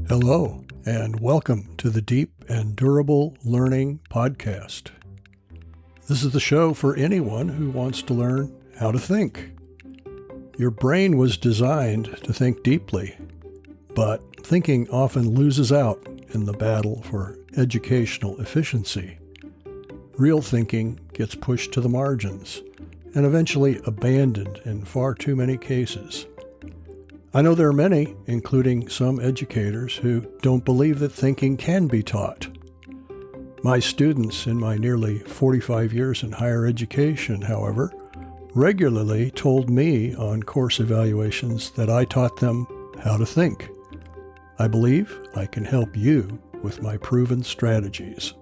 Hello, and welcome to the Deep and Durable Learning Podcast. This is the show for anyone who wants to learn how to think. Your brain was designed to think deeply, but thinking often loses out in the battle for educational efficiency. Real thinking gets pushed to the margins and eventually abandoned in far too many cases. I know there are many, including some educators, who don't believe that thinking can be taught. My students in my nearly 45 years in higher education, however, regularly told me on course evaluations that I taught them how to think. I believe I can help you with my proven strategies.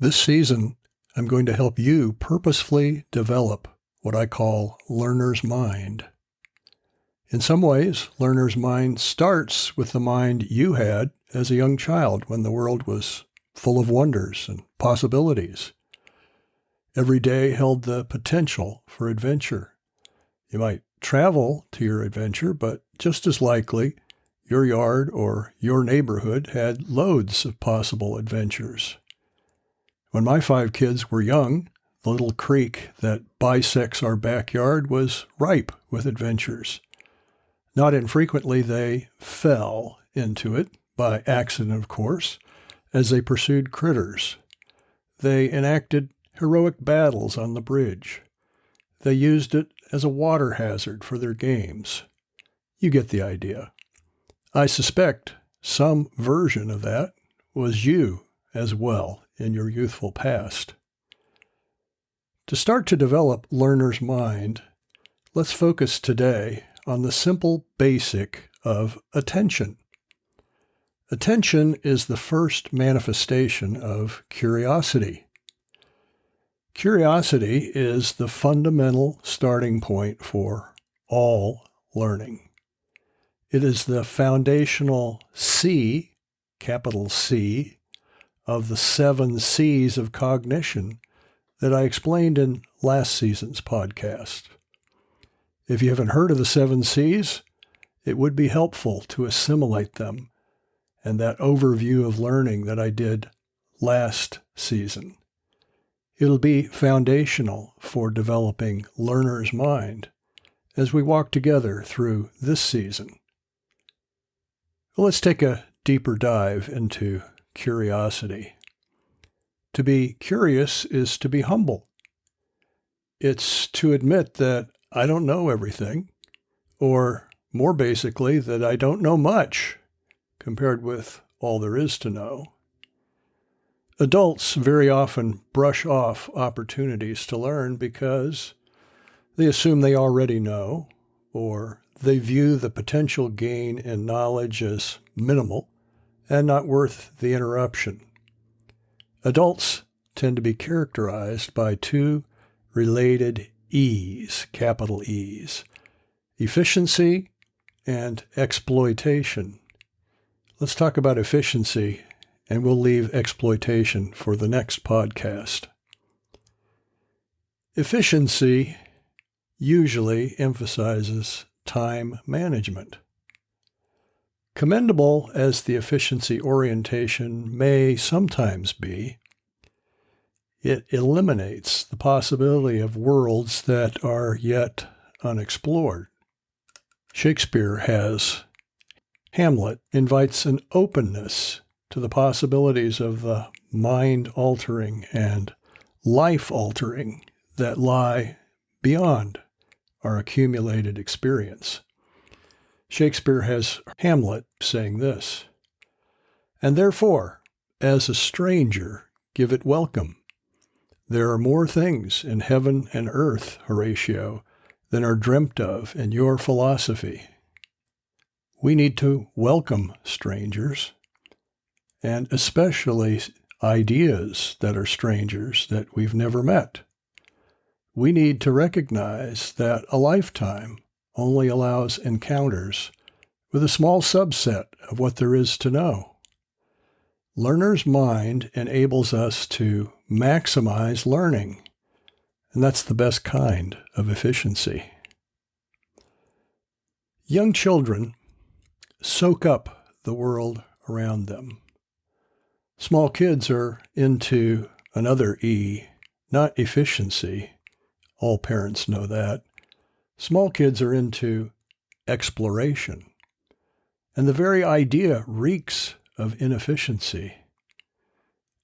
This season, I'm going to help you purposefully develop what I call learner's mind. In some ways, learner's mind starts with the mind you had as a young child when the world was full of wonders and possibilities. Every day held the potential for adventure. You might travel to your adventure, but just as likely, your yard or your neighborhood had loads of possible adventures. When my 5 kids were young, the little creek that bisects our backyard was ripe with adventures. Not infrequently, they fell into it, by accident of course, as they pursued critters. They enacted heroic battles on the bridge. They used it as a water hazard for their games. You get the idea. I suspect some version of that was you as well in your youthful past. To start to develop learner's mind, let's focus today on the simple basic of attention. Attention is the first manifestation of curiosity. Curiosity is the fundamental starting point for all learning. It is the foundational C, capital C, of the 7 C's of cognition that I explained in last season's podcast. If you haven't heard of the 7 C's, it would be helpful to assimilate them and that overview of learning that I did last season. It'll be foundational for developing learner's mind as we walk together through this season. Well, let's take a deeper dive into curiosity. To be curious is to be humble. It's to admit that I don't know everything, or more basically, that I don't know much compared with all there is to know. Adults very often brush off opportunities to learn because they assume they already know, or they view the potential gain in knowledge as minimal and not worth the interruption. Adults tend to be characterized by 2 related E's, capital E's, efficiency and exploitation. Let's talk about efficiency, and we'll leave exploitation for the next podcast. Efficiency usually emphasizes time management. Commendable as the efficiency orientation may sometimes be, it eliminates the possibility of worlds that are yet unexplored. Shakespeare has Hamlet invites an openness to the possibilities of the mind-altering and life-altering that lie beyond our accumulated experience. Shakespeare has Hamlet saying this, "And therefore, as a stranger, give it welcome. There are more things in heaven and earth, Horatio, than are dreamt of in your philosophy." We need to welcome strangers, and especially ideas that are strangers that we've never met. We need to recognize that a lifetime only allows encounters with a small subset of what there is to know. Learner's mind enables us to maximize learning, and that's the best kind of efficiency. Young children soak up the world around them. Small kids are into another E, not efficiency. All parents know that. Small kids are into exploration. And the very idea reeks of inefficiency.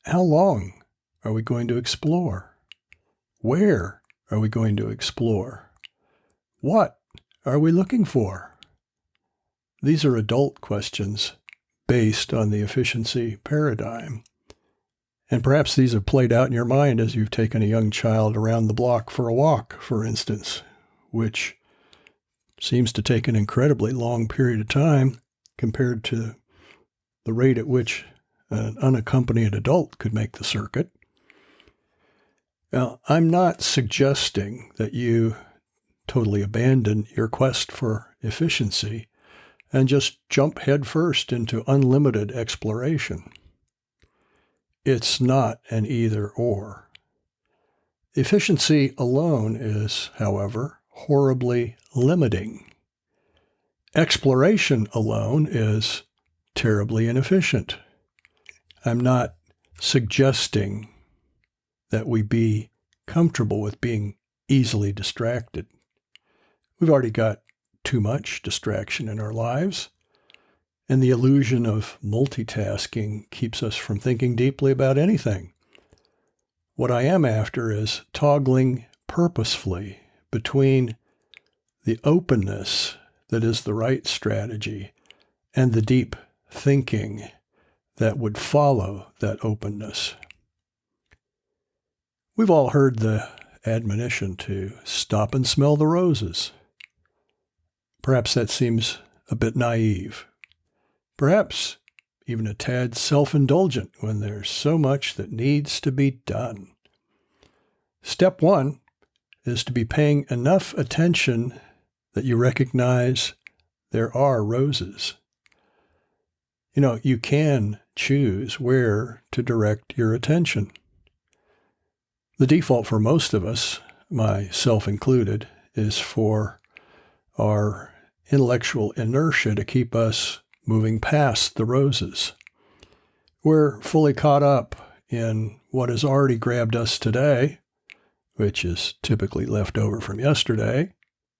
How long are we going to explore? Where are we going to explore? What are we looking for? These are adult questions based on the efficiency paradigm. And perhaps these have played out in your mind as you've taken a young child around the block for a walk, for instance, which seems to take an incredibly long period of time compared to the rate at which an unaccompanied adult could make the circuit. Now, I'm not suggesting that you totally abandon your quest for efficiency and just jump headfirst into unlimited exploration. It's not an either-or. Efficiency alone is, however, horribly limiting. Exploration alone is terribly inefficient. I'm not suggesting that we be comfortable with being easily distracted. We've already got too much distraction in our lives, and the illusion of multitasking keeps us from thinking deeply about anything. What I am after is toggling purposefully between the openness that is the right strategy and the deep thinking that would follow that openness. We've all heard the admonition to stop and smell the roses. Perhaps that seems a bit naive. Perhaps even a tad self-indulgent when there's so much that needs to be done. Step one is to be paying enough attention that you recognize there are roses. You know, you can choose where to direct your attention. The default for most of us, myself included, is for our intellectual inertia to keep us moving past the roses. We're fully caught up in what has already grabbed us today, which is typically left over from yesterday.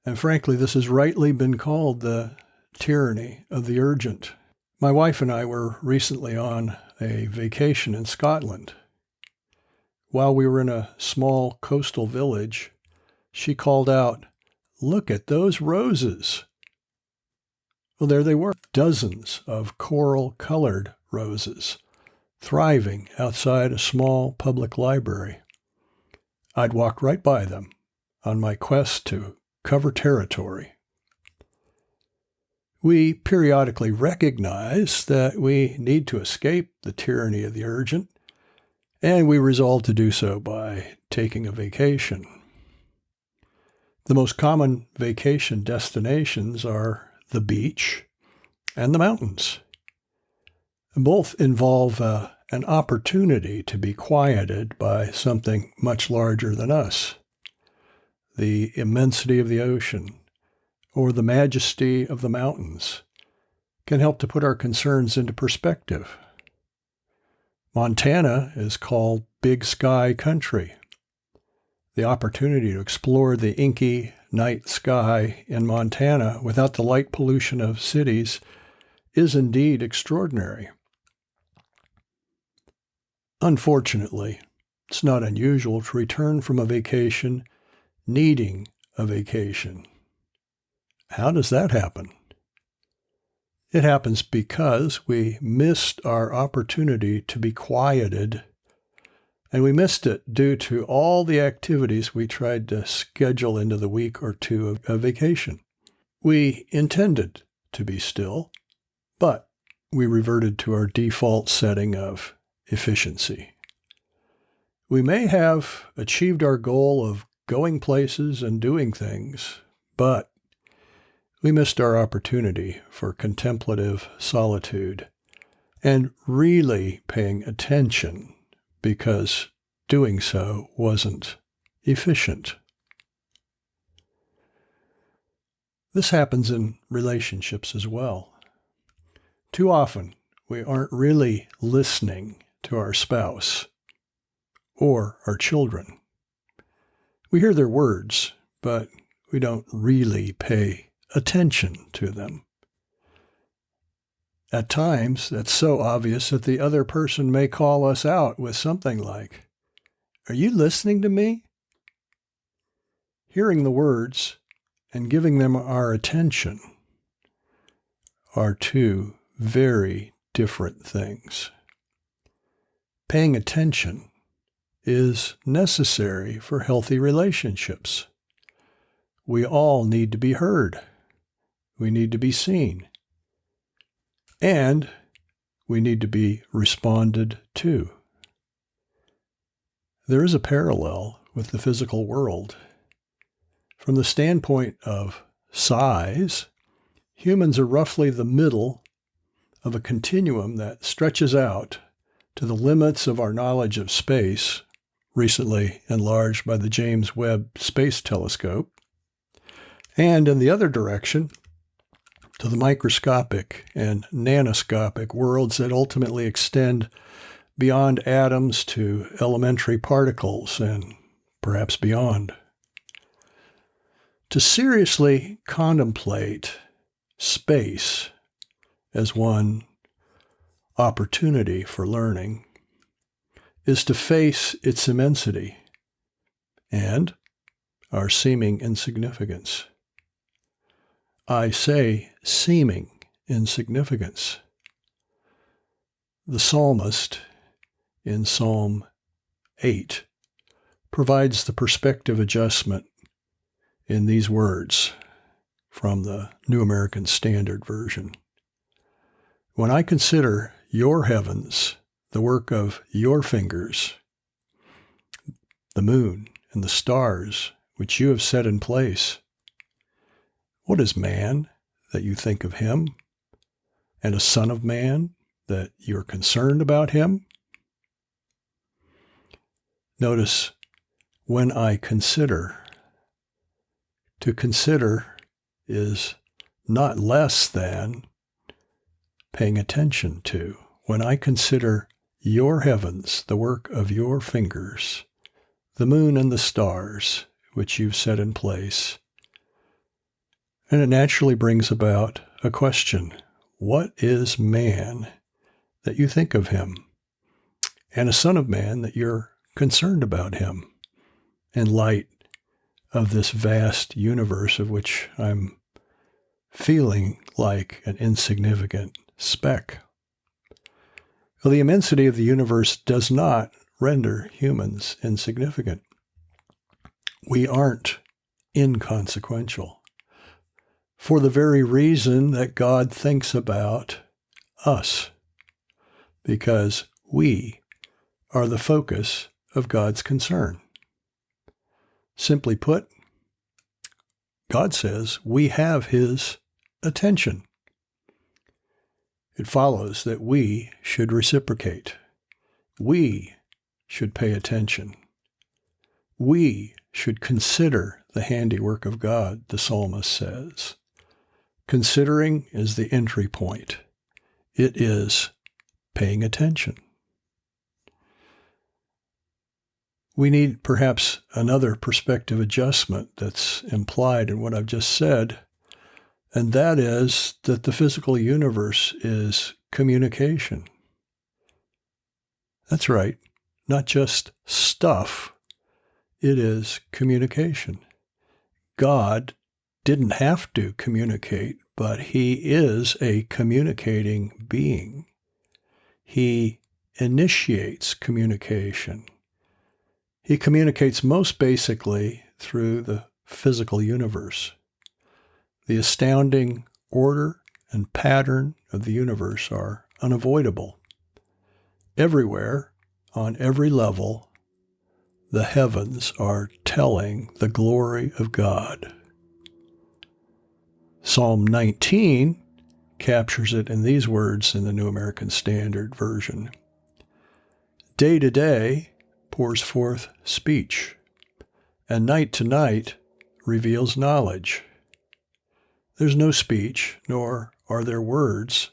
And frankly, this has rightly been called the tyranny of the urgent. My wife and I were recently on a vacation in Scotland. While we were in a small coastal village, she called out, "Look at those roses." Well, there they were, dozens of coral-colored roses, thriving outside a small public library. I'd walked right by them on my quest to cover territory. We periodically recognize that we need to escape the tyranny of the urgent, and we resolve to do so by taking a vacation. The most common vacation destinations are the beach and the mountains. Both involve an opportunity to be quieted by something much larger than us. The immensity of the ocean or the majesty of the mountains can help to put our concerns into perspective. Montana is called Big Sky Country. The opportunity to explore the inky night sky in Montana without the light pollution of cities is indeed extraordinary. Unfortunately, it's not unusual to return from a vacation needing a vacation. How does that happen? It happens because we missed our opportunity to be quieted, and we missed it due to all the activities we tried to schedule into the week or two of vacation. We intended to be still, but we reverted to our default setting of efficiency. We may have achieved our goal of going places and doing things, but we missed our opportunity for contemplative solitude and really paying attention because doing so wasn't efficient. This happens in relationships as well. Too often, we aren't really listening to our spouse or our children. We hear their words, but we don't really pay attention to them. At times, that's so obvious that the other person may call us out with something like, "Are you listening to me?" Hearing the words and giving them our attention are two very different things. Paying attention is necessary for healthy relationships. We all need to be heard. We need to be seen. And we need to be responded to. There is a parallel with the physical world. From the standpoint of size, humans are roughly the middle of a continuum that stretches out to the limits of our knowledge of space, recently enlarged by the James Webb Space Telescope, and in the other direction, to the microscopic and nanoscopic worlds that ultimately extend beyond atoms to elementary particles and perhaps beyond. To seriously contemplate space as one opportunity for learning is to face its immensity and our seeming insignificance. I say seeming insignificance. The psalmist in Psalm 8 provides the perspective adjustment in these words from the New American Standard Version. When I consider your heavens, the work of your fingers, the moon and the stars which you have set in place, what is man that you think of him, and a son of man that you're concerned about him? Notice, when I consider. To consider is not less than paying attention to. When I consider your heavens, the work of your fingers, the moon and the stars which you've set in place, and it naturally brings about a question. What is man that you think of him, and a son of man that you're concerned about him, in light of this vast universe of which I'm feeling like an insignificant speck? Well, the immensity of the universe does not render humans insignificant. We aren't inconsequential, for the very reason that God thinks about us, because we are the focus of God's concern. Simply put, God says we have His attention. It follows that we should reciprocate. We should pay attention. We should consider the handiwork of God, the psalmist says. Considering is the entry point. It is paying attention. We need perhaps another perspective adjustment that's implied in what I've just said, and that is that the physical universe is communication. That's right, not just stuff. It is communication. God didn't have to communicate, but He is a communicating being. He initiates communication. He communicates most basically through the physical universe. The astounding order and pattern of the universe are unavoidable. Everywhere, on every level, the heavens are telling the glory of God. Psalm 19 captures it in these words in the New American Standard Version. Day to day pours forth speech, and night to night reveals knowledge. There's no speech, nor are there words.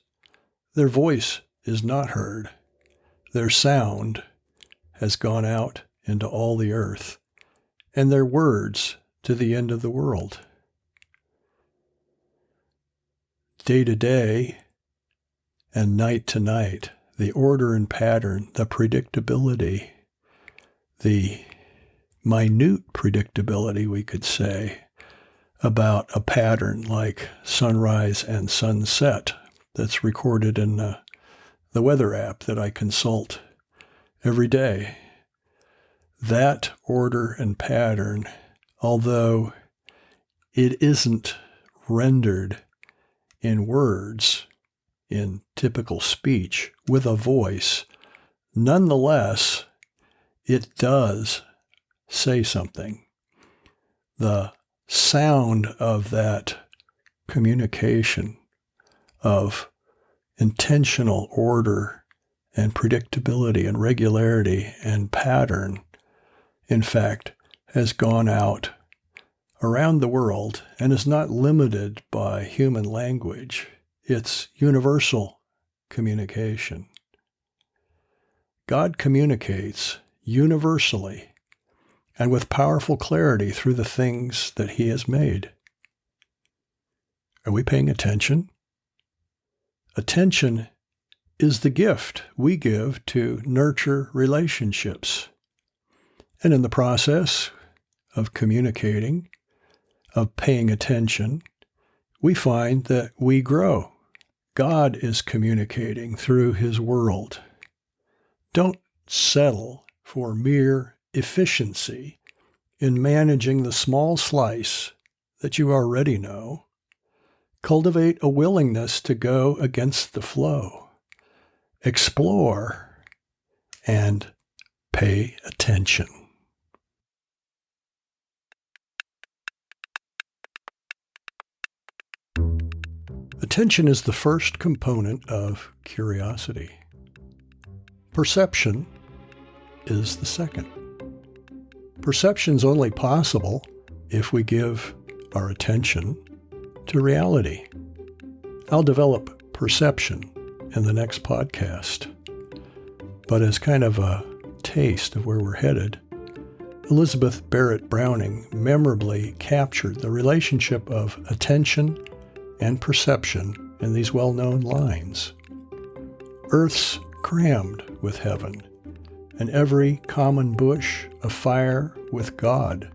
Their voice is not heard. Their sound has gone out into all the earth, and their words to the end of the world. Day to day and night to night, the order and pattern, the predictability, the minute predictability, we could say, about a pattern like sunrise and sunset that's recorded in the weather app that I consult every day. That order and pattern, although it isn't rendered in words, in typical speech, with a voice, nonetheless, it does say something. The sound of that communication of intentional order and predictability and regularity and pattern, in fact, has gone out around the world and is not limited by human language. It's universal communication. God communicates universally and with powerful clarity through the things that he has made. Are we paying attention? Attention is the gift we give to nurture relationships. And in the process of communicating, of paying attention, we find that we grow. God is communicating through his world. Don't settle for mere efficiency in managing the small slice that you already know. Cultivate a willingness to go against the flow. Explore and pay attention. Attention is the first component of curiosity. Perception is the second. Perception's only possible if we give our attention to reality. I'll develop perception in the next podcast. But as kind of a taste of where we're headed, Elizabeth Barrett Browning memorably captured the relationship of attention and perception in these well-known lines. Earth's crammed with heaven, and every common bush afire with God.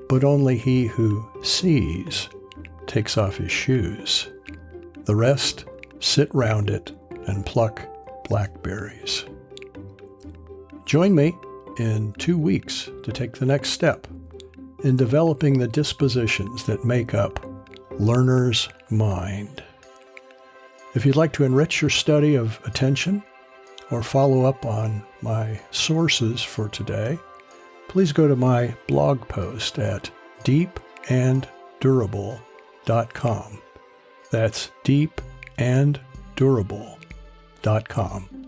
But only he who sees takes off his shoes. The rest sit round it and pluck blackberries. Join me in 2 weeks to take the next step in developing the dispositions that make up learner's mind. If you'd like to enrich your study of attention or follow up on my sources for today, please go to my blog post at deepanddurable.com. That's deepanddurable.com.